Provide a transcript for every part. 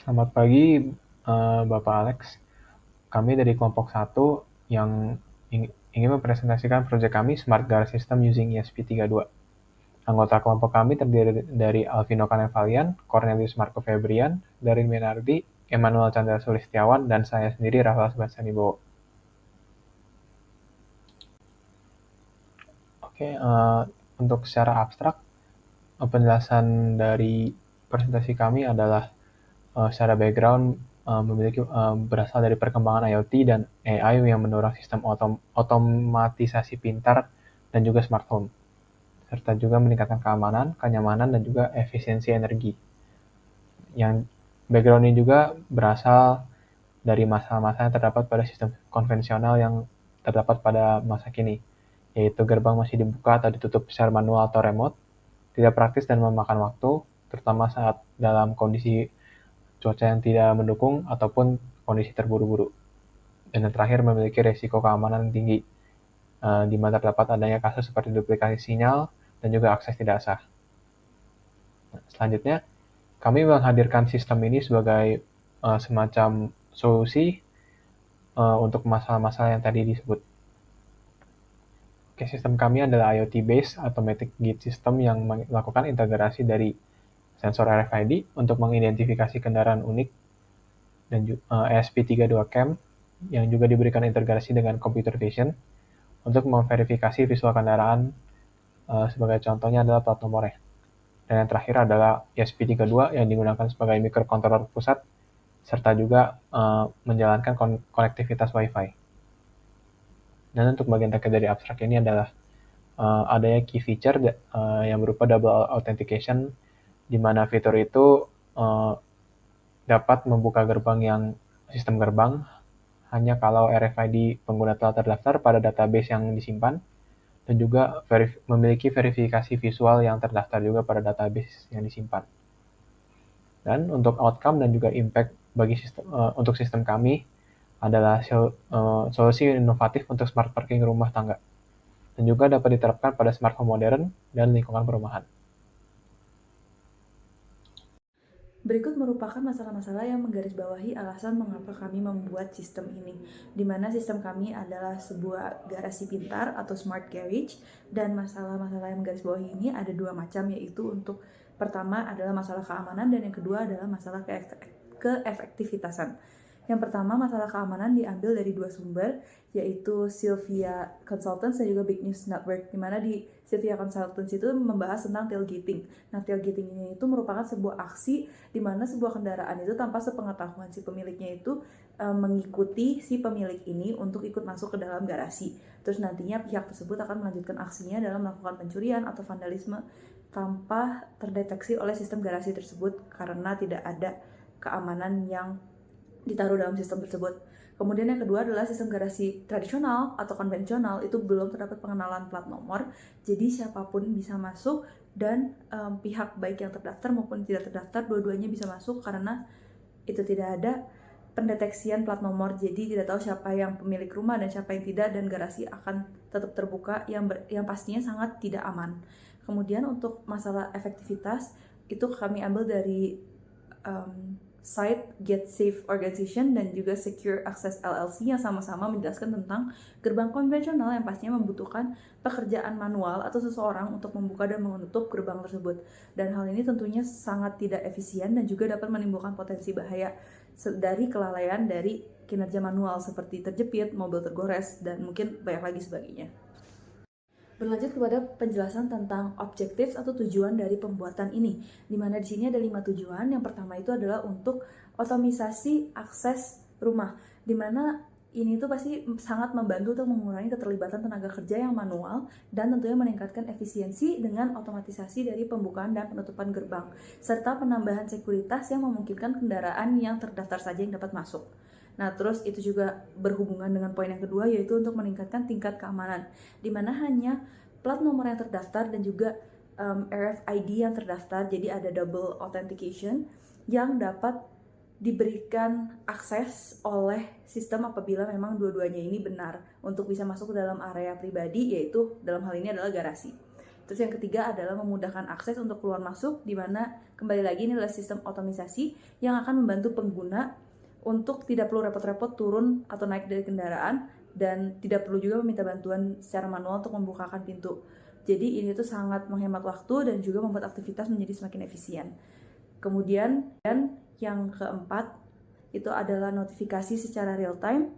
Selamat pagi, Bapak Alex. Kami dari kelompok 1 yang ingin mempresentasikan proyek kami Smart Garage System using ESP32. Anggota kelompok kami terdiri dari Alvino Kanevalian, Cornelius Marco Febrian, Darin Minardi, Emmanuel Chandra Sulistiawan, dan saya sendiri Rafael Sebastian Wibowo. Oke, untuk secara abstrak, penjelasan dari presentasi kami adalah secara background berasal dari perkembangan IoT dan AI yang mendorong sistem otomatisasi pintar dan juga smart home, serta juga meningkatkan keamanan, kenyamanan, dan juga efisiensi energi. Yang background ini juga berasal dari masalah-masalah yang terdapat pada sistem konvensional yang terdapat pada masa kini, yaitu gerbang masih dibuka atau ditutup secara manual atau remote, tidak praktis dan memakan waktu, terutama saat dalam kondisi cuaca yang tidak mendukung ataupun kondisi terburu-buru. Dan yang terakhir memiliki resiko keamanan tinggi, di mana terdapat adanya kasus seperti duplikasi sinyal dan juga akses tidak sah. Selanjutnya, kami menghadirkan sistem ini sebagai semacam solusi untuk masalah-masalah yang tadi disebut. Oke, sistem kami adalah IoT-based Automatic Gate System yang melakukan integrasi dari sensor RFID untuk mengidentifikasi kendaraan unik dan ESP32 Cam yang juga diberikan integrasi dengan computer vision untuk memverifikasi visual kendaraan, sebagai contohnya adalah plat nomornya. Dan yang terakhir adalah ESP32 yang digunakan sebagai microcontroller pusat serta juga menjalankan konektivitas Wi-Fi. Dan untuk bagian terakhir dari abstrak ini adalah adanya key feature yang berupa double authentication, di mana fitur itu dapat membuka gerbang yang sistem gerbang hanya kalau RFID pengguna telah terdaftar pada database yang disimpan, dan juga memiliki verifikasi visual yang terdaftar juga pada database yang disimpan. Dan untuk outcome dan juga impact bagi untuk sistem kami adalah solusi inovatif untuk smart parking rumah tangga, dan juga dapat diterapkan pada smart home modern dan lingkungan perumahan. Berikut merupakan masalah-masalah yang menggarisbawahi alasan mengapa kami membuat sistem ini, di mana sistem kami adalah sebuah garasi pintar atau smart garage, dan masalah-masalah yang menggarisbawahi ini ada dua macam, yaitu untuk pertama adalah masalah keamanan dan yang kedua adalah masalah keefektivitasan. Yang pertama, masalah keamanan diambil dari dua sumber, yaitu Sylvia Consultants dan juga Big News Network, di mana di Sylvia Consultants itu membahas tentang tailgating. Nah, tailgating ini itu merupakan sebuah aksi di mana sebuah kendaraan itu tanpa sepengetahuan si pemiliknya itu mengikuti si pemilik ini untuk ikut masuk ke dalam garasi. Terus nantinya pihak tersebut akan melanjutkan aksinya dalam melakukan pencurian atau vandalisme tanpa terdeteksi oleh sistem garasi tersebut karena tidak ada keamanan yang ditaruh dalam sistem tersebut. Kemudian yang kedua adalah sistem garasi tradisional atau konvensional itu belum terdapat pengenalan plat nomor, jadi siapapun bisa masuk dan pihak baik yang terdaftar maupun tidak terdaftar dua-duanya bisa masuk karena itu tidak ada pendeteksian plat nomor, jadi tidak tahu siapa yang pemilik rumah dan siapa yang tidak, dan garasi akan tetap terbuka yang pastinya sangat tidak aman. Kemudian untuk masalah efektivitas itu kami ambil dari Site Get Safe Organization dan juga Secure Access LLC yang sama-sama menjelaskan tentang gerbang konvensional yang pastinya membutuhkan pekerjaan manual atau seseorang untuk membuka dan menutup gerbang tersebut. Dan hal ini tentunya sangat tidak efisien dan juga dapat menimbulkan potensi bahaya dari kelalaian dari kinerja manual seperti terjepit, mobil tergores, dan mungkin banyak lagi sebagainya. Berlanjut kepada penjelasan tentang objektif atau tujuan dari pembuatan ini, di mana di sini ada 5 tujuan. Yang pertama itu adalah untuk otomatisasi akses rumah, di mana ini tuh pasti sangat membantu untuk mengurangi keterlibatan tenaga kerja yang manual dan tentunya meningkatkan efisiensi dengan otomatisasi dari pembukaan dan penutupan gerbang, serta penambahan sekuritas yang memungkinkan kendaraan yang terdaftar saja yang dapat masuk. Nah, terus itu juga berhubungan dengan poin yang kedua, yaitu untuk meningkatkan tingkat keamanan, di mana hanya plat nomor yang terdaftar dan juga RFID yang terdaftar, jadi ada double authentication yang dapat diberikan akses oleh sistem apabila memang dua-duanya ini benar untuk bisa masuk ke dalam area pribadi, yaitu dalam hal ini adalah garasi. Terus yang ketiga adalah memudahkan akses untuk keluar masuk, di mana kembali lagi ini adalah sistem otomisasi yang akan membantu pengguna untuk tidak perlu repot-repot turun atau naik dari kendaraan, dan tidak perlu juga meminta bantuan secara manual untuk membukakan pintu. Jadi ini tuh sangat menghemat waktu dan juga membuat aktivitas menjadi semakin efisien. Kemudian yang keempat itu adalah notifikasi secara real time,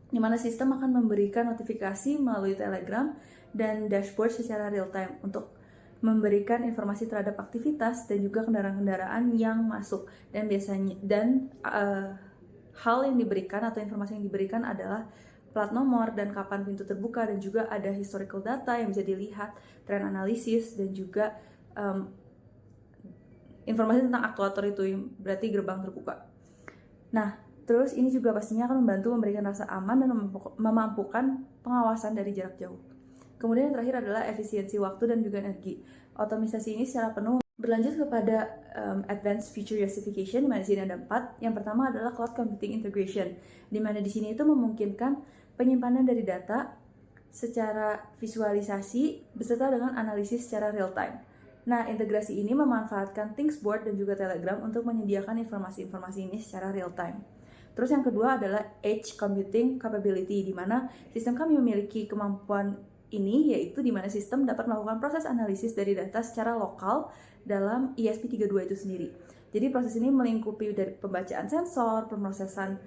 di mana sistem akan memberikan notifikasi melalui Telegram dan dashboard secara real time untuk memberikan informasi terhadap aktivitas dan juga kendaraan-kendaraan yang masuk. Dan hal yang diberikan atau informasi yang diberikan adalah plat nomor dan kapan pintu terbuka, dan juga ada historical data yang bisa dilihat, trend analisis, dan juga informasi tentang aktuator itu, yang berarti gerbang terbuka. Nah, terus ini juga pastinya akan membantu memberikan rasa aman dan memampukan pengawasan dari jarak jauh. Kemudian yang terakhir adalah efisiensi waktu dan juga energi. Otomisasi ini secara penuh berlanjut kepada advanced feature justification, di mana di sini ada 4. Yang pertama adalah cloud computing integration, di mana di sini itu memungkinkan penyimpanan dari data secara visualisasi beserta dengan analisis secara real time. Nah, integrasi ini memanfaatkan Thingsboard dan juga Telegram untuk menyediakan informasi-informasi ini secara real time. Terus yang kedua adalah edge computing capability, di mana sistem kami memiliki kemampuan ini, yaitu di mana sistem dapat melakukan proses analisis dari data secara lokal dalam ESP32 itu sendiri. Jadi proses ini melingkupi dari pembacaan sensor, pemrosesan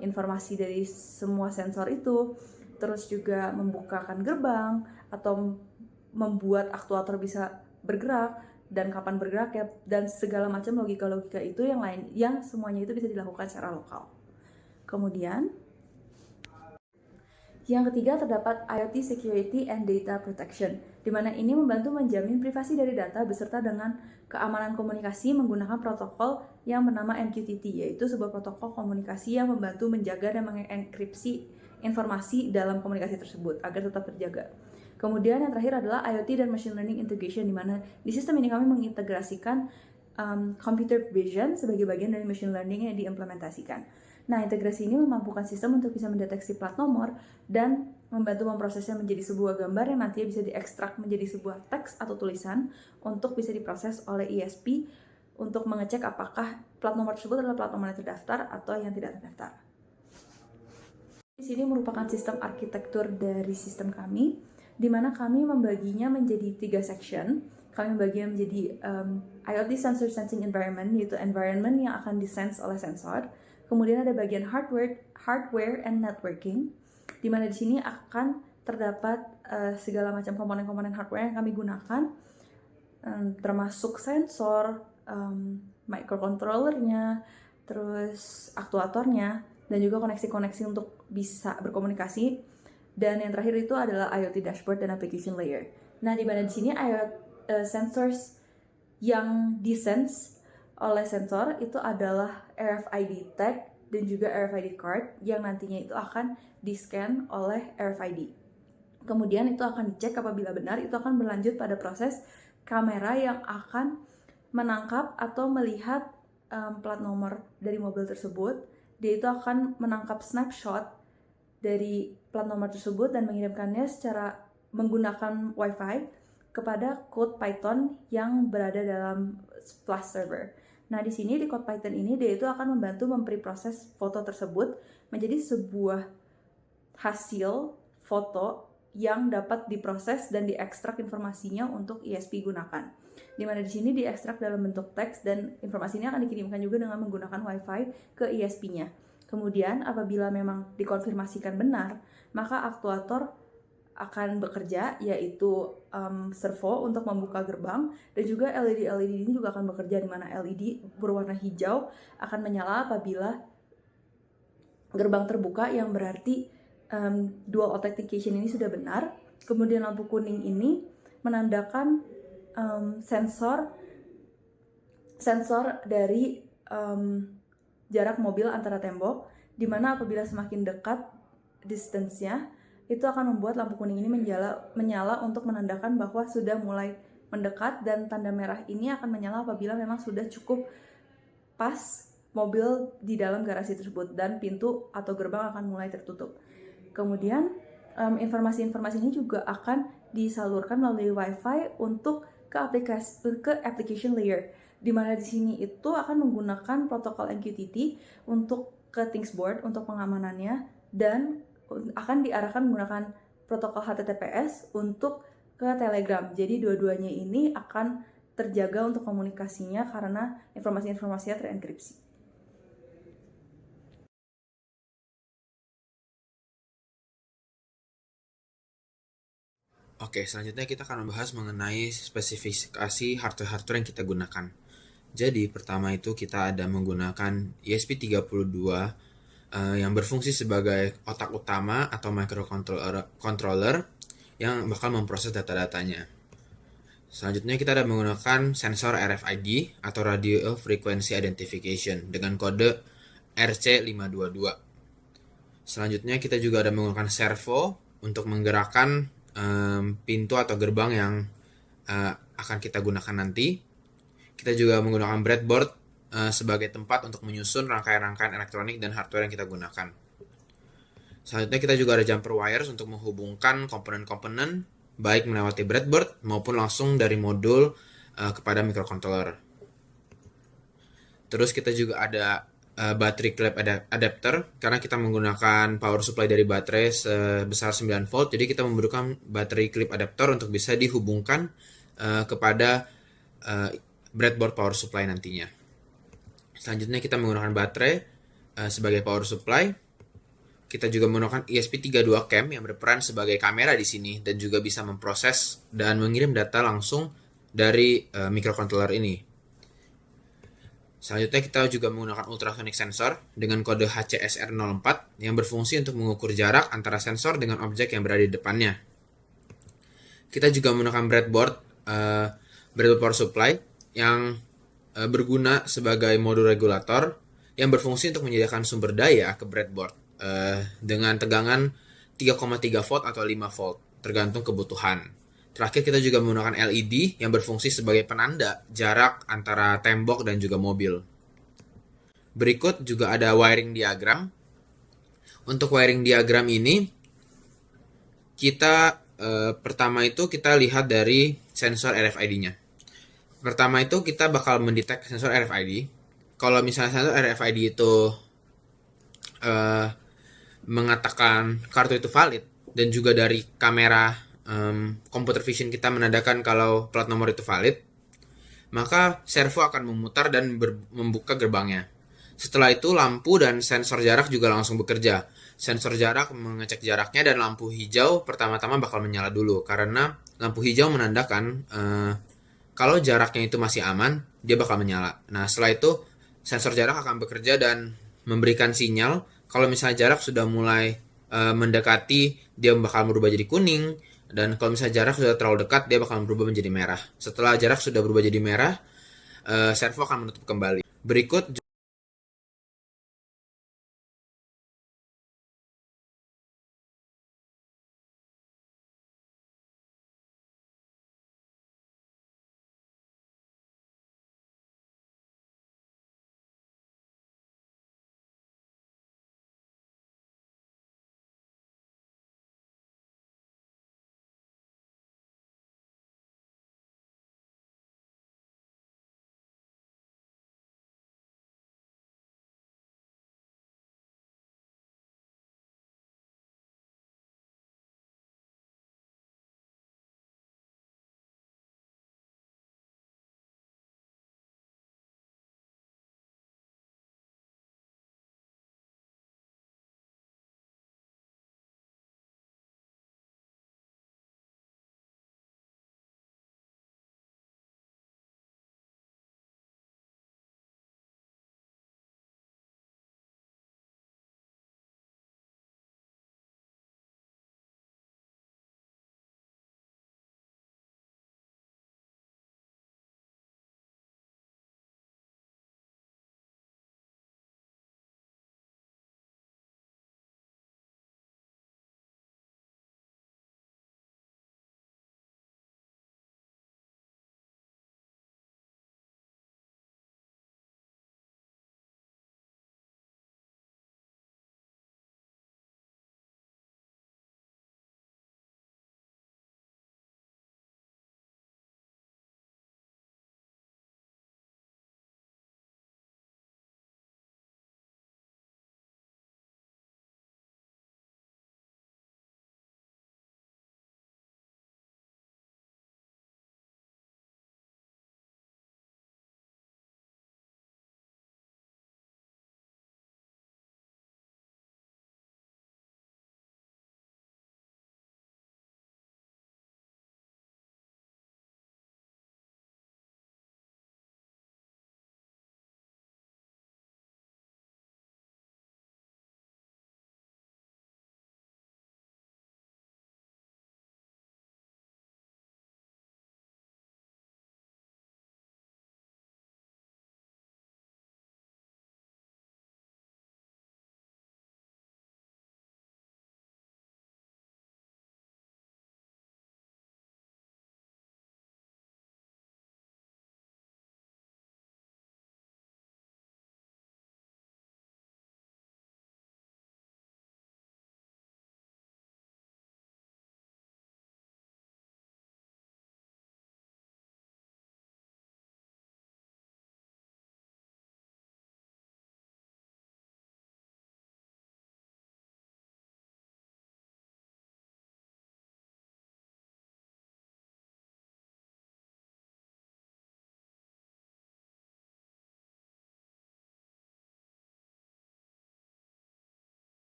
informasi dari semua sensor itu, terus juga membukakan gerbang atau membuat aktuator bisa bergerak dan kapan bergerak ya, dan segala macam logika-logika itu yang lain, yang semuanya itu bisa dilakukan secara lokal. Kemudian yang ketiga terdapat IoT Security and Data Protection, di mana ini membantu menjamin privasi dari data beserta dengan keamanan komunikasi menggunakan protokol yang bernama MQTT, yaitu sebuah protokol komunikasi yang membantu menjaga dan mengenkripsi informasi dalam komunikasi tersebut agar tetap terjaga. Kemudian yang terakhir adalah IoT dan Machine Learning Integration, di mana di sistem ini kami mengintegrasikan computer vision sebagai bagian dari machine learning yang diimplementasikan. Nah, integrasi ini memampukan sistem untuk bisa mendeteksi plat nomor dan membantu memprosesnya menjadi sebuah gambar yang nantinya bisa diekstrak menjadi sebuah teks atau tulisan untuk bisa diproses oleh ESP untuk mengecek apakah plat nomor tersebut adalah plat nomor yang terdaftar atau yang tidak terdaftar. Di sini merupakan sistem arsitektur dari sistem kami, di mana kami membaginya menjadi 3 section. Kami membaginya menjadi IoT Sensor Sensing Environment, yaitu environment yang akan disense oleh sensor. Kemudian ada bagian hardware and networking, di mana di sini akan terdapat segala macam komponen-komponen hardware yang kami gunakan, termasuk sensor, microcontrollernya, terus aktuatornya, dan juga koneksi-koneksi untuk bisa berkomunikasi. Dan yang terakhir itu adalah IoT dashboard dan application layer. Nah, di mana di sini sensors yang disense oleh sensor itu adalah RFID tag dan juga RFID card yang nantinya itu akan di-scan oleh RFID. Kemudian itu akan dicek apabila benar, itu akan berlanjut pada proses kamera yang akan menangkap atau melihat plat nomor dari mobil tersebut. Dia itu akan menangkap snapshot dari plat nomor tersebut dan mengirimkannya secara menggunakan Wi-Fi kepada code Python yang berada dalam Flash server. Nah, di sini di code Python ini dia itu akan membantu mempreproses foto tersebut menjadi sebuah hasil foto yang dapat diproses dan diekstrak informasinya untuk ESP gunakan. Di mana di sini diekstrak dalam bentuk teks dan informasi ini akan dikirimkan juga dengan menggunakan Wi-Fi ke ESP-nya. Kemudian apabila memang dikonfirmasikan benar, maka aktuator akan bekerja, yaitu servo untuk membuka gerbang, dan juga LED ini juga akan bekerja, di mana LED berwarna hijau akan menyala apabila gerbang terbuka, yang berarti dual authentication ini sudah benar. Kemudian lampu kuning ini menandakan sensor dari jarak mobil antara tembok, di mana apabila semakin dekat distance-nya, itu akan membuat lampu kuning ini menyala untuk menandakan bahwa sudah mulai mendekat, dan tanda merah ini akan menyala apabila memang sudah cukup pas mobil di dalam garasi tersebut dan pintu atau gerbang akan mulai tertutup. Kemudian informasi-informasi ini juga akan disalurkan melalui Wi-Fi untuk ke application layer, di mana di sini itu akan menggunakan protokol MQTT untuk ke Thingsboard untuk pengamanannya, dan akan diarahkan menggunakan protokol HTTPS untuk ke Telegram. Jadi dua-duanya ini akan terjaga untuk komunikasinya karena informasi-informasinya terenkripsi. Oke, selanjutnya kita akan membahas mengenai spesifikasi hardware-hardware yang kita gunakan. Jadi, pertama itu kita ada menggunakan ESP32 yang berfungsi sebagai otak utama atau microcontroller yang bakal memproses data-datanya. Selanjutnya kita ada menggunakan sensor RFID atau Radio Frequency Identification dengan kode RC522. Selanjutnya kita juga ada menggunakan servo untuk menggerakkan pintu atau gerbang yang akan kita gunakan nanti. Kita juga menggunakan breadboard sebagai tempat untuk menyusun rangkaian-rangkaian elektronik dan hardware yang kita gunakan. Selanjutnya kita juga ada jumper wires untuk menghubungkan komponen-komponen baik melewati breadboard maupun langsung dari modul kepada microcontroller. Terus kita juga ada battery clip adapter karena kita menggunakan power supply dari baterai sebesar 9 volt, jadi kita memerlukan battery clip adapter untuk bisa dihubungkan kepada breadboard power supply nantinya. Selanjutnya kita menggunakan baterai sebagai power supply. Kita juga menggunakan ESP32 cam yang berperan sebagai kamera di sini dan juga bisa memproses dan mengirim data langsung dari microcontroller ini. Selanjutnya kita juga menggunakan ultrasonic sensor dengan kode HCSR04 yang berfungsi untuk mengukur jarak antara sensor dengan objek yang berada di depannya. Kita juga menggunakan breadboard power supply yang berguna sebagai modul regulator yang berfungsi untuk menyediakan sumber daya ke breadboard dengan tegangan 3,3 volt atau 5 volt tergantung kebutuhan. Terakhir kita juga menggunakan LED yang berfungsi sebagai penanda jarak antara tembok dan juga mobil. Berikut juga ada wiring diagram. Untuk wiring diagram ini kita pertama itu kita lihat dari sensor RFID-nya. Pertama itu kita bakal mendetek sensor RFID. Kalau misalnya sensor RFID itu mengatakan kartu itu valid dan juga dari kamera computer vision kita menandakan kalau plat nomor itu valid, maka servo akan memutar dan membuka gerbangnya. Setelah itu lampu dan sensor jarak juga langsung bekerja. Sensor jarak mengecek jaraknya dan lampu hijau pertama-tama bakal menyala dulu karena lampu hijau menandakan kalau jaraknya itu masih aman, dia bakal menyala. Nah, setelah itu sensor jarak akan bekerja dan memberikan sinyal kalau misalnya jarak sudah mulai mendekati, dia bakal berubah jadi kuning. Dan kalau misalnya jarak sudah terlalu dekat, dia bakal berubah menjadi merah. Setelah jarak sudah berubah jadi merah, servo akan menutup kembali. Berikut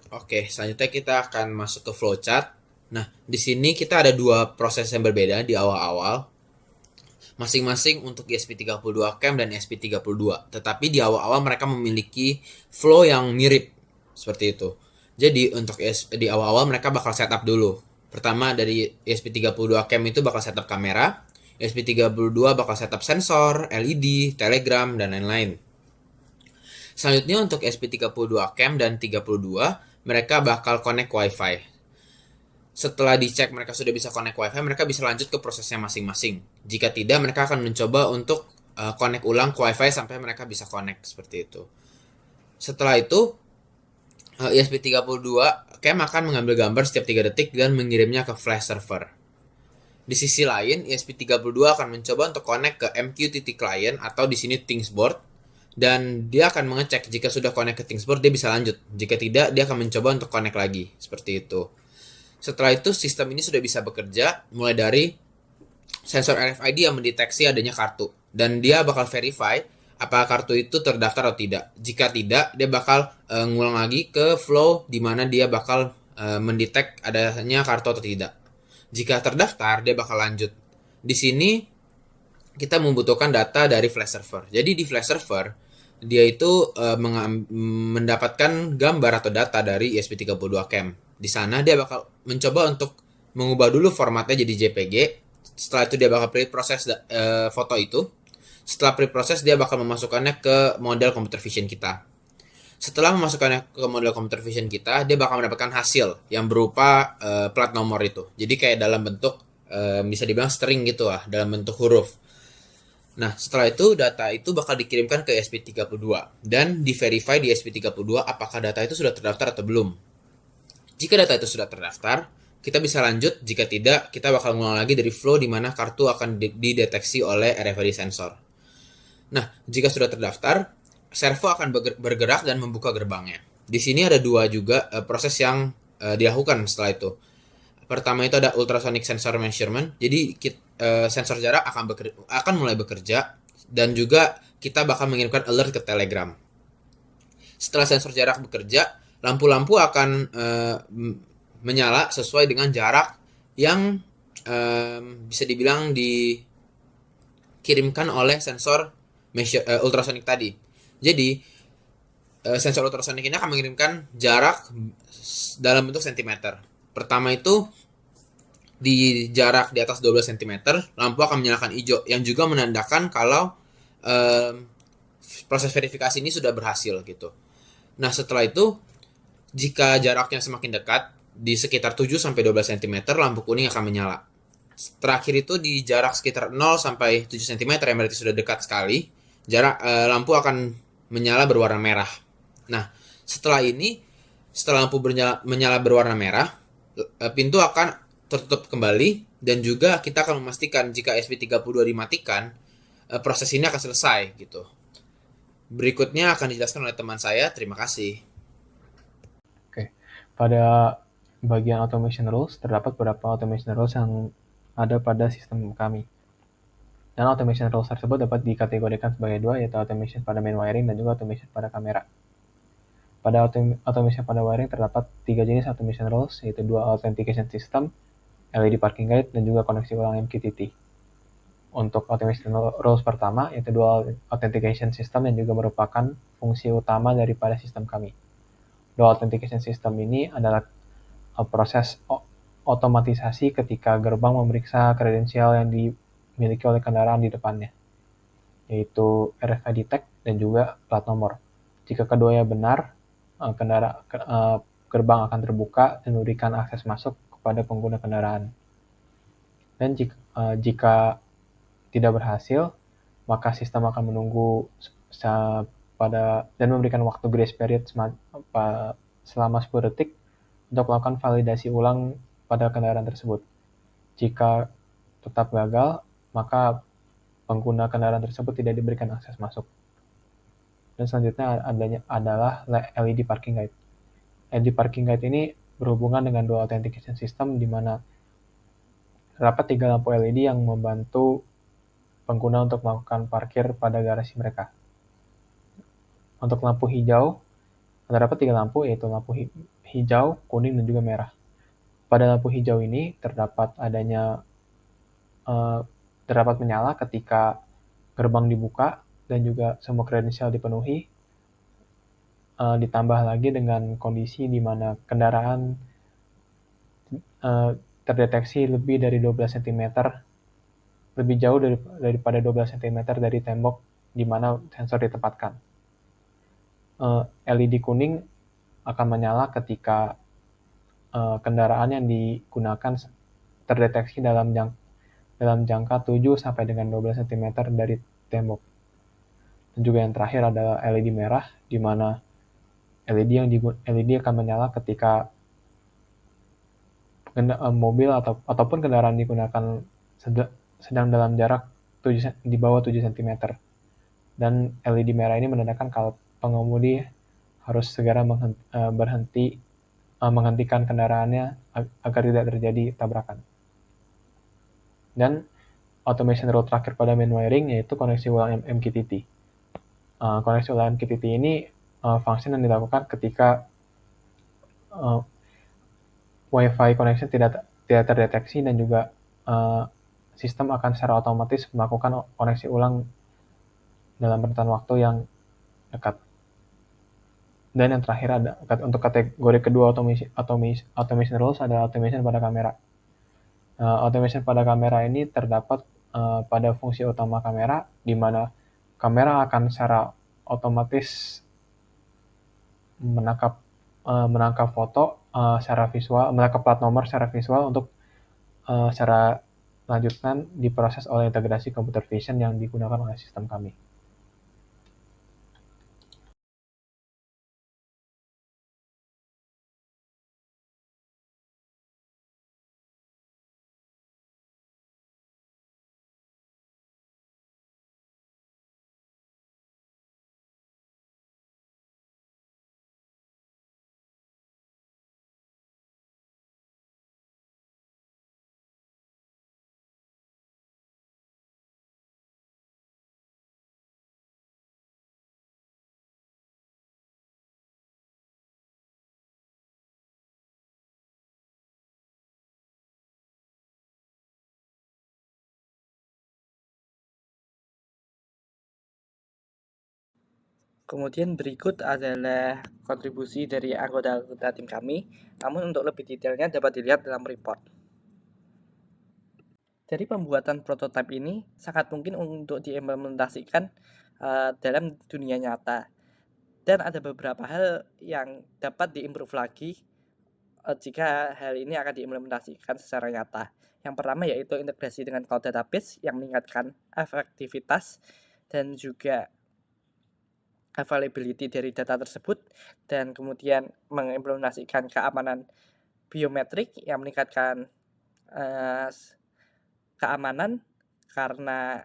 Oke, selanjutnya kita akan masuk ke flowchart. Nah, di sini kita ada dua proses yang berbeda di awal-awal, masing-masing untuk ESP32 Cam dan ESP32. Tetapi di awal-awal mereka memiliki flow yang mirip seperti itu. Jadi untuk di awal-awal mereka bakal setup dulu. Pertama dari ESP32 Cam itu bakal setup kamera, ESP32 bakal setup sensor, LED, Telegram, dan lain-lain. Selanjutnya untuk ESP32 Cam dan 32, mereka bakal connect Wi-Fi. Setelah dicek mereka sudah bisa connect Wi-Fi, mereka bisa lanjut ke prosesnya masing-masing. Jika tidak, mereka akan mencoba untuk connect ulang ke Wi-Fi sampai mereka bisa connect seperti itu. Setelah itu, ESP32 CAM akan mengambil gambar setiap 3 detik dan mengirimnya ke flash server. Di sisi lain, ESP32 akan mencoba untuk connect ke MQTT client atau di sini Thingsboard, dan dia akan mengecek jika sudah connect ke Thingsboard dia bisa lanjut. Jika tidak, dia akan mencoba untuk connect lagi seperti itu. Setelah itu sistem ini sudah bisa bekerja mulai dari sensor RFID yang mendeteksi adanya kartu dan dia bakal verify apakah kartu itu terdaftar atau tidak. Jika tidak, dia bakal ngulang lagi ke flow di mana dia bakal mendetek adanya kartu atau tidak. Jika terdaftar, dia bakal lanjut. Di sini kita membutuhkan data dari flash server. Jadi di flash server dia itu mendapatkan gambar atau data dari ESP32 Cam. Di sana dia bakal mencoba untuk mengubah dulu formatnya jadi JPG. Setelah itu dia bakal pre-proses foto itu. Setelah pre-proses dia bakal memasukkannya ke model computer vision kita. Setelah memasukkannya ke model computer vision kita, dia bakal mendapatkan hasil yang berupa plat nomor itu. Jadi kayak dalam bentuk bisa dibilang string gitu lah, dalam bentuk huruf. Nah, setelah itu data itu bakal dikirimkan ke ESP32 dan di-verify di ESP32 apakah data itu sudah terdaftar atau belum. Jika data itu sudah terdaftar, kita bisa lanjut. Jika tidak, kita bakal ngulang lagi dari flow di mana kartu akan dideteksi oleh RFID sensor. Nah, jika sudah terdaftar, servo akan bergerak dan membuka gerbangnya. Di sini ada dua juga proses yang dilakukan setelah itu. Pertama itu ada ultrasonic sensor measurement. Jadi sensor jarak akan mulai bekerja dan juga kita bakal mengirimkan alert ke Telegram. Setelah sensor jarak bekerja, lampu-lampu akan menyala sesuai dengan jarak yang bisa dibilang dikirimkan oleh sensor ultrasonic tadi. Jadi sensor ultrasonic ini akan mengirimkan jarak dalam bentuk sentimeter. Pertama itu di jarak di atas 12 cm, lampu akan menyalakan hijau yang juga menandakan kalau proses verifikasi ini sudah berhasil gitu. Nah, setelah itu jika jaraknya semakin dekat di sekitar 7 sampai 12 cm, lampu kuning akan menyala. Terakhir itu di jarak sekitar 0 sampai 7 cm yang berarti sudah dekat sekali, lampu akan menyala berwarna merah. Nah, setelah lampu menyala berwarna merah, pintu akan tertutup kembali dan juga kita akan memastikan jika ESP32 dimatikan, proses ini akan selesai gitu. Berikutnya akan dijelaskan oleh teman saya. Terima kasih. Oke, pada bagian automation rules terdapat beberapa automation rules yang ada pada sistem kami. Dan automation rules tersebut dapat dikategorikan sebagai dua, yaitu automation pada main wiring dan juga automation pada kamera. Pada automation pada wiring terdapat 3 jenis automation rules, yaitu Dual Authentication System, LED Parking Guide, dan juga koneksi ulang MQTT. Untuk automation rules pertama, yaitu Dual Authentication System yang juga merupakan fungsi utama daripada sistem kami. Dual Authentication System ini adalah proses otomatisasi ketika gerbang memeriksa kredensial yang dimiliki oleh kendaraan di depannya, yaitu RFID tag dan juga plat nomor. Jika keduanya benar, gerbang akan terbuka dan memberikan akses masuk kepada pengguna kendaraan. Dan jika tidak berhasil, maka sistem akan menunggu dan memberikan waktu grace period selama 10 detik untuk melakukan validasi ulang pada kendaraan tersebut. Jika tetap gagal, maka pengguna kendaraan tersebut tidak diberikan akses masuk. Dan selanjutnya adalah LED Parking Guide. LED Parking Guide ini berhubungan dengan Dual Authentication System, di mana terdapat 3 lampu LED yang membantu pengguna untuk melakukan parkir pada garasi mereka. Untuk lampu hijau, Terdapat 3 lampu, yaitu lampu hijau, kuning, dan juga merah. Pada lampu hijau ini terdapat menyala ketika gerbang dibuka dan juga semua kredensial dipenuhi, ditambah lagi dengan kondisi di mana kendaraan terdeteksi lebih dari 12 cm, lebih jauh daripada 12 cm dari tembok di mana sensor ditempatkan. LED kuning akan menyala ketika kendaraan yang digunakan terdeteksi dalam jangka 7 sampai dengan 12 cm dari tembok. Dan juga yang terakhir adalah LED merah, di mana LED akan menyala ketika mobil ataupun kendaraan digunakan sedang dalam jarak di bawah 7 cm. Dan LED merah ini menandakan kalau pengemudi harus segera menghentikan kendaraannya agar tidak terjadi tabrakan. Dan automation rule terakhir pada main wiring yaitu koneksi ulang MQTT. Koneksi ulang MQTT ini fungsi yang dilakukan ketika Wi-Fi connection tidak terdeteksi dan juga sistem akan secara otomatis melakukan koneksi ulang dalam rentan waktu yang dekat. Dan yang terakhir ada untuk kategori kedua automation rules adalah automation pada kamera. Automation pada kamera ini terdapat pada fungsi utama kamera, di mana kamera akan secara otomatis menangkap foto secara visual, menangkap plat nomor secara visual untuk secara lanjutan diproses oleh integrasi computer vision yang digunakan oleh sistem kami. Kemudian berikut adalah kontribusi dari anggota tim kami, namun untuk lebih detailnya dapat dilihat dalam report. Dari pembuatan prototipe ini sangat mungkin untuk diimplementasikan dalam dunia nyata. Dan ada beberapa hal yang dapat diimprove lagi jika hal ini akan diimplementasikan secara nyata. Yang pertama yaitu integrasi dengan cloud database yang meningkatkan efektivitas dan juga availability dari data tersebut, dan kemudian mengimplementasikan keamanan biometrik yang meningkatkan keamanan karena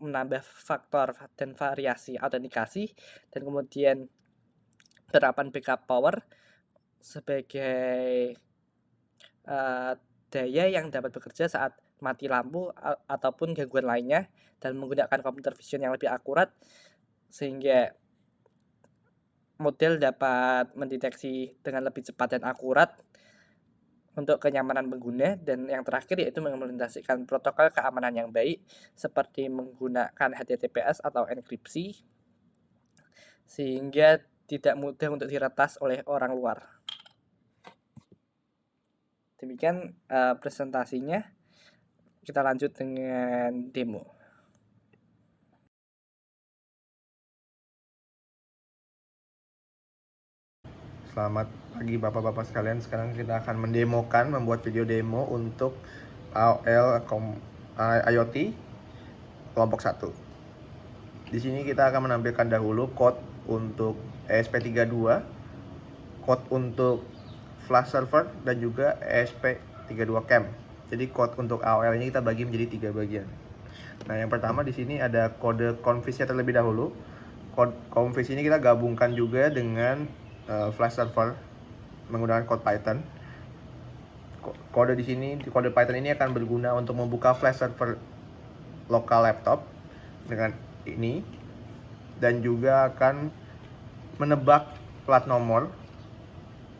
menambah faktor dan variasi autentikasi, dan kemudian penerapan backup power sebagai daya yang dapat bekerja saat mati lampu ataupun gangguan lainnya, dan menggunakan computer vision yang lebih akurat sehingga model dapat mendeteksi dengan lebih cepat dan akurat untuk kenyamanan pengguna. Dan yang terakhir yaitu mengimplementasikan protokol keamanan yang baik seperti menggunakan HTTPS atau enkripsi sehingga tidak mudah untuk diretas oleh orang luar. Demikian presentasinya. Kita lanjut dengan demo. Selamat pagi Bapak-Bapak sekalian. Sekarang kita akan membuat video demo untuk AOL IoT kelompok 1. Di sini kita akan menampilkan dahulu code untuk ESP32, code untuk flash server, dan juga ESP32 cam. Jadi code untuk AOL ini kita bagi menjadi 3 bagian. Nah, yang pertama di sini ada kode config-nya terlebih dahulu. Kode config ini kita gabungkan juga dengan flash server menggunakan code Python. Kode Python ini akan berguna untuk membuka flash server lokal laptop dengan ini, dan juga akan menebak plat nomor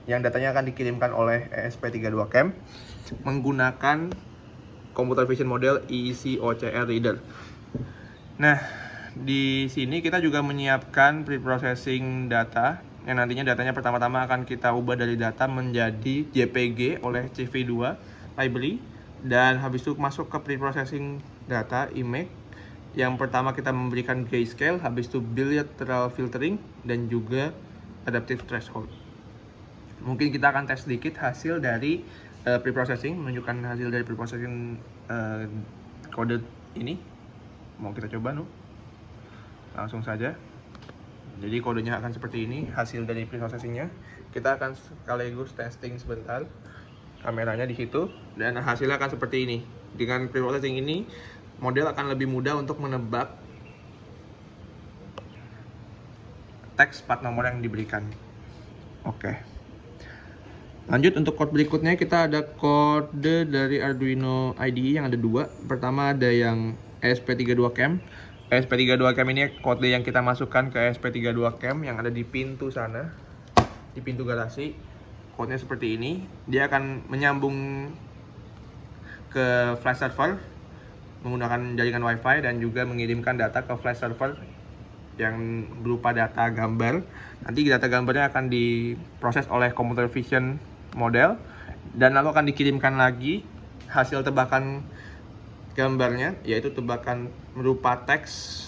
yang datanya akan dikirimkan oleh ESP32 Cam menggunakan computer vision model ECOCR reader. Nah, di sini kita juga menyiapkan pre-processing data yang nantinya datanya pertama-tama akan kita ubah dari data menjadi JPG oleh CV2 library, dan habis itu masuk ke pre-processing data image. Yang pertama kita memberikan grayscale, habis itu bilateral filtering, dan juga adaptive threshold. Mungkin kita akan tes sedikit hasil dari pre-processing, menunjukkan hasil dari pre-processing kode ini. Mau kita coba langsung saja. Jadi kodenya akan seperti ini, hasil dari pre-processingnya. Kita akan sekaligus testing sebentar kameranya di situ, dan hasilnya akan seperti ini. Dengan pre-processing ini, model akan lebih mudah untuk menebak teks plat nomor yang diberikan. Oke. Lanjut untuk code berikutnya, kita ada kode dari Arduino IDE yang ada dua. Pertama ada yang ESP32Cam. ESP32Cam ini kode yang kita masukkan ke ESP32Cam yang ada di pintu sana, di pintu garasi. Kodenya seperti ini. Dia akan menyambung ke flash server menggunakan jaringan WiFi dan juga mengirimkan data ke flash server yang berupa data gambar. Nanti data gambarnya akan diproses oleh computer vision model dan lalu akan dikirimkan lagi hasil tebakan gambarnya, yaitu tebakan berupa teks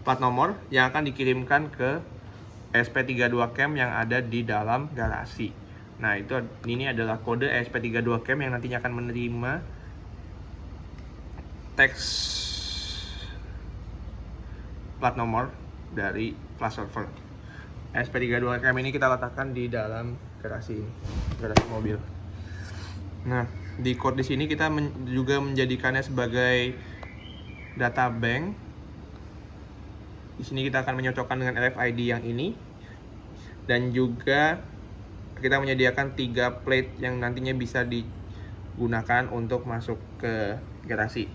plat nomor yang akan dikirimkan ke ESP32Cam yang ada di dalam garasi. Nah, ini adalah kode ESP32Cam yang nantinya akan menerima teks plat nomor dari flash server. ESP32Cam ini kita letakkan di dalam garasi mobil. Nah, di code di sini kita juga menjadikannya sebagai data bank. Di sini kita akan menyocokkan dengan RFID yang ini, dan juga kita menyediakan 3 plate yang nantinya bisa digunakan untuk masuk ke garasi.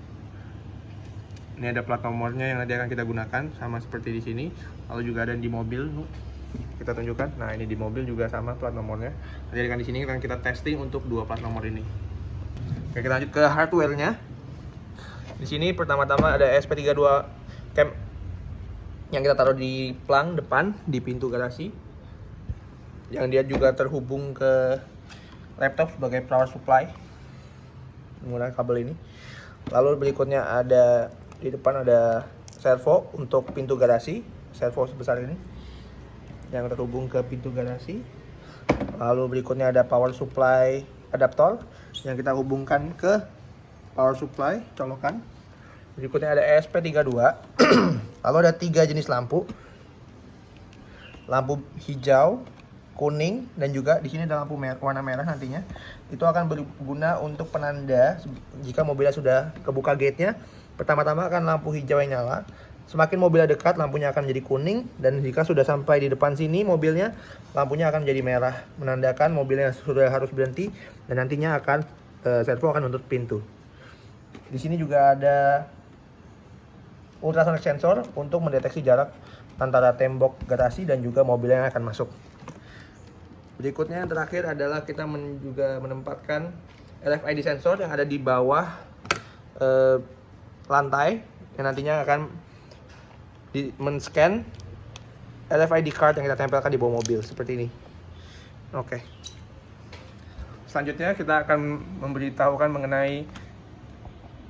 Ini ada plat nomornya yang nanti akan kita gunakan sama seperti di sini. Lalu juga ada di mobil, kita tunjukkan. Nah, ini di mobil juga sama plat nomornya. Nanti di sini akan kita testing untuk 2 plat nomor ini. Oke, kita lanjut ke hardware-nya. Di sini pertama-tama ada ESP32Cam yang kita taruh di plang depan di pintu garasi, yang dia juga terhubung ke laptop sebagai power supply menggunakan kabel ini. Lalu berikutnya ada di depan ada servo untuk pintu garasi, servo sebesar ini yang terhubung ke pintu garasi. Lalu berikutnya ada power supply adaptor yang kita hubungkan ke power supply colokan. Berikutnya ada ESP32. Lalu ada 3 jenis lampu. Lampu hijau, kuning, dan juga di sini ada lampu warna merah nantinya. Itu akan berguna untuk penanda jika mobilnya sudah kebuka gate-nya. Pertama-tama akan lampu hijau yang nyala. Semakin mobilnya dekat, lampunya akan menjadi kuning, dan jika sudah sampai di depan sini mobilnya, lampunya akan menjadi merah, menandakan mobilnya sudah harus berhenti, dan nantinya akan servo akan menutup pintu. Di sini juga ada ultrasonic sensor untuk mendeteksi jarak antara tembok garasi dan juga mobil yang akan masuk. Berikutnya yang terakhir adalah kita juga menempatkan RFID sensor yang ada di bawah lantai, yang nantinya akan men-scan RFID card yang kita tempelkan di bawah mobil seperti ini. Oke. Selanjutnya kita akan memberitahukan mengenai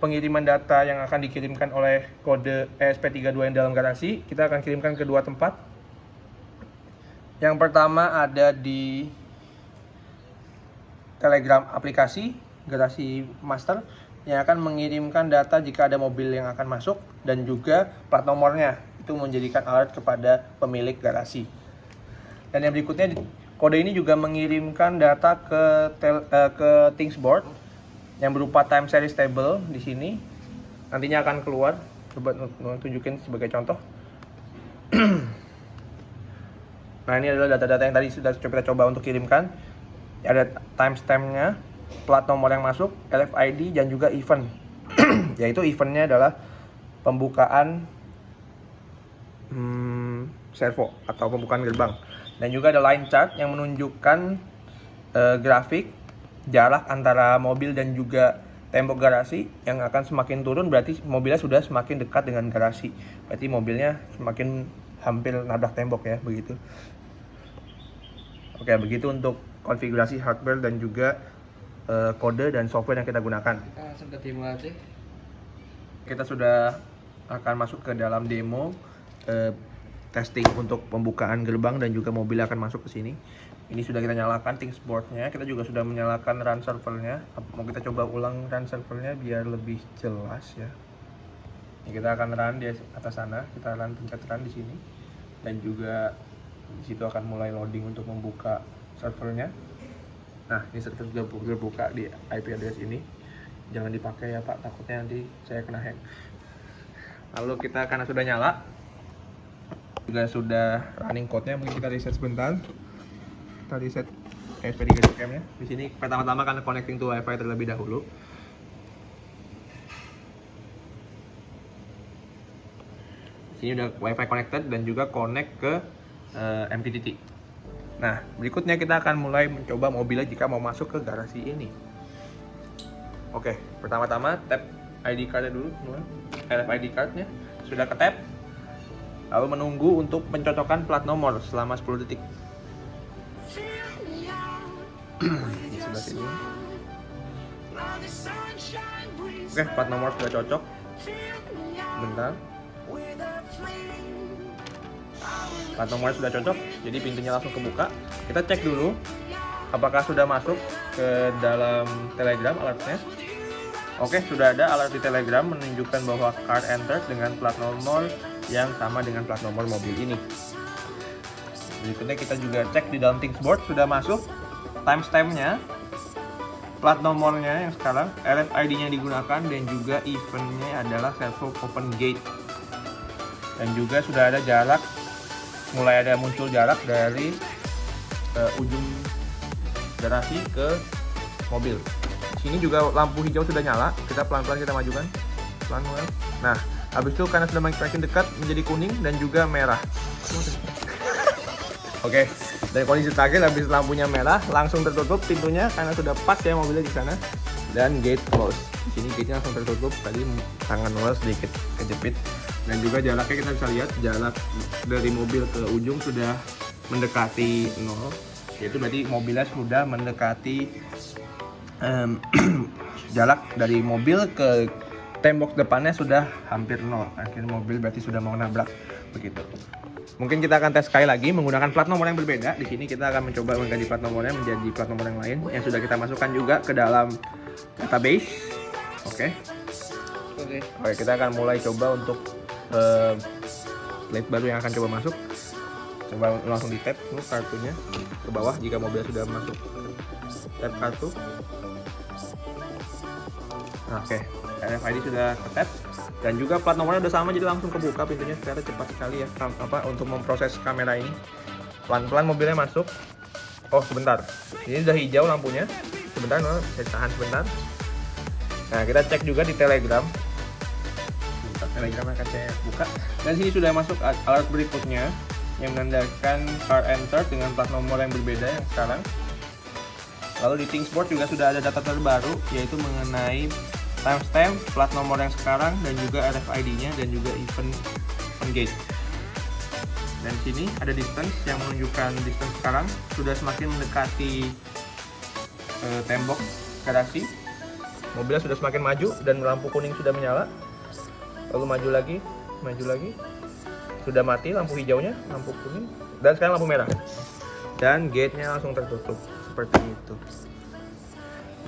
pengiriman data yang akan dikirimkan oleh kode ESP32 yang dalam garasi. Kita akan kirimkan ke 2 tempat. Yang pertama ada di Telegram aplikasi garasi master yang akan mengirimkan data jika ada mobil yang akan masuk dan juga plat nomornya. Itu menjadikan alert kepada pemilik garasi. Dan yang berikutnya, kode ini juga mengirimkan data ke Thingsboard yang berupa time series table di sini. Nantinya akan keluar. Coba tunjukin sebagai contoh. Nah, ini adalah data-data yang tadi sudah kita coba untuk kirimkan. Ada timestamp-nya, plat nomor yang masuk, RFID, dan juga event. Yaitu eventnya adalah pembukaan servo atau pembukaan gerbang. Dan juga ada line chart yang menunjukkan grafik jarak antara mobil dan juga tembok garasi yang akan semakin turun, berarti mobilnya sudah semakin dekat dengan garasi. Berarti mobilnya semakin hampir nabrak tembok ya, begitu. Oke, begitu untuk konfigurasi hardware dan juga kode dan software yang kita gunakan. Kita langsung ke demo aja. Kita sudah akan masuk ke dalam demo testing untuk pembukaan gerbang dan juga mobil akan masuk ke sini. Ini sudah kita nyalakan ThinkSboard-nya, kita juga sudah menyalakan run servernya. Mau kita coba ulang run servernya biar lebih jelas ya. Ini kita akan run di atas sana, kita run pencet run di sini, dan juga di situ akan mulai loading untuk membuka servernya. Nah, ini server sudah terbuka di IP address ini. Jangan dipakai ya Pak, takutnya nanti saya kena hack. Lalu kita karena sudah nyala, juga sudah running code-nya, mungkin kita reset sebentar. Kita reset ESP32 cam-nya. Di sini pertama-tama karena connecting to Wi-Fi terlebih dahulu. Di sini udah Wi-Fi connected dan juga connect ke MPPT. Nah, berikutnya kita akan mulai mencoba mobilnya jika mau masuk ke garasi ini. Oke, pertama-tama tap ID card-nya dulu, RFID card-nya sudah ke tap. Lalu menunggu untuk pencocokan plat nomor selama 10 detik. Di sebelah sini. Oke, plat nomor sudah cocok. Bentar. Plat nomor sudah cocok, jadi pintunya langsung kebuka. Kita cek dulu apakah sudah masuk ke dalam Telegram alertnya. Oke, sudah ada alert di Telegram menunjukkan bahwa car entered dengan plat nomor yang sama dengan plat nomor mobil ini. Berikutnya kita juga cek di dalam ThinkSboard sudah masuk timestamp-nya, plat nomornya yang sekarang, RFID-nya digunakan, dan juga event-nya adalah servo open gate. Dan juga sudah ada jarak, mulai ada muncul jarak dari ujung garasi ke mobil. Di sini juga lampu hijau sudah nyala, kita pelan-pelan kita majukan, pelan-pelan. Nah, habis itu karena sudah semakin dekat menjadi kuning dan juga merah. Oke, dan kondisi terakhir habis lampunya merah langsung tertutup pintunya karena sudah pas ya mobilnya di sana, dan gate close. Di sini gate-nya langsung tertutup, tadi tangan Noel sedikit kejepit. Dan juga jaraknya kita bisa lihat, jarak dari mobil ke ujung sudah mendekati 0, yaitu berarti mobilnya sudah mendekati jarak dari mobil ke tembok depannya sudah hampir 0. Akhirnya mobil berarti sudah mau nabrak, begitu. Mungkin kita akan tes sekali lagi menggunakan plat nomor yang berbeda. Di sini kita akan mencoba mengganti plat nomornya menjadi plat nomor yang lain yang sudah kita masukkan juga ke dalam database. Oke, kita akan mulai coba untuk plate baru yang akan coba masuk. Coba langsung di tap dulu kartunya ke bawah jika mobilnya sudah masuk. Tap kartu. Oke, RFID sudah ke tap. Dan juga plat nomornya udah sama, jadi langsung kebuka pintunya. Ternyata cepat sekali ya untuk memproses kamera ini. Pelan-pelan mobilnya masuk. Oh sebentar, ini udah hijau lampunya. Sebentar, saya tahan sebentar. Nah, kita cek juga di Telegram. Telegram akan saya buka. Dan sini sudah masuk alert berikutnya yang menandakan car entered dengan plat nomor yang berbeda yang sekarang. Lalu di ThinkSboard juga sudah ada data terbaru, yaitu mengenai timestamp, plat nomor yang sekarang, dan juga RFID-nya, dan juga event gate. Dan sini ada distance yang menunjukkan distance sekarang sudah semakin mendekati tembok garasi. Mobilnya sudah semakin maju dan lampu kuning sudah menyala. Lalu maju lagi, sudah mati lampu hijaunya, lampu kuning, dan sekarang lampu merah. Dan gate-nya langsung tertutup seperti itu.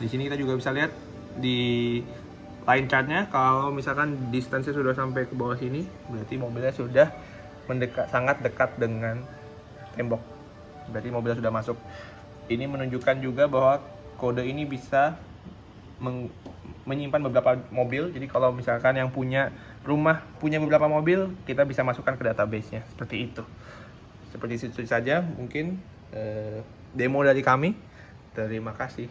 Di sini kita juga bisa lihat di line chart-nya, kalau misalkan distance-nya sudah sampai ke bawah sini, berarti mobilnya sudah sangat dekat dengan tembok. Berarti mobilnya sudah masuk. Ini menunjukkan juga bahwa kode ini bisa menyimpan beberapa mobil. Jadi kalau misalkan yang punya rumah punya beberapa mobil, kita bisa masukkan ke database-nya. Seperti itu. Seperti itu saja mungkin demo dari kami. Terima kasih.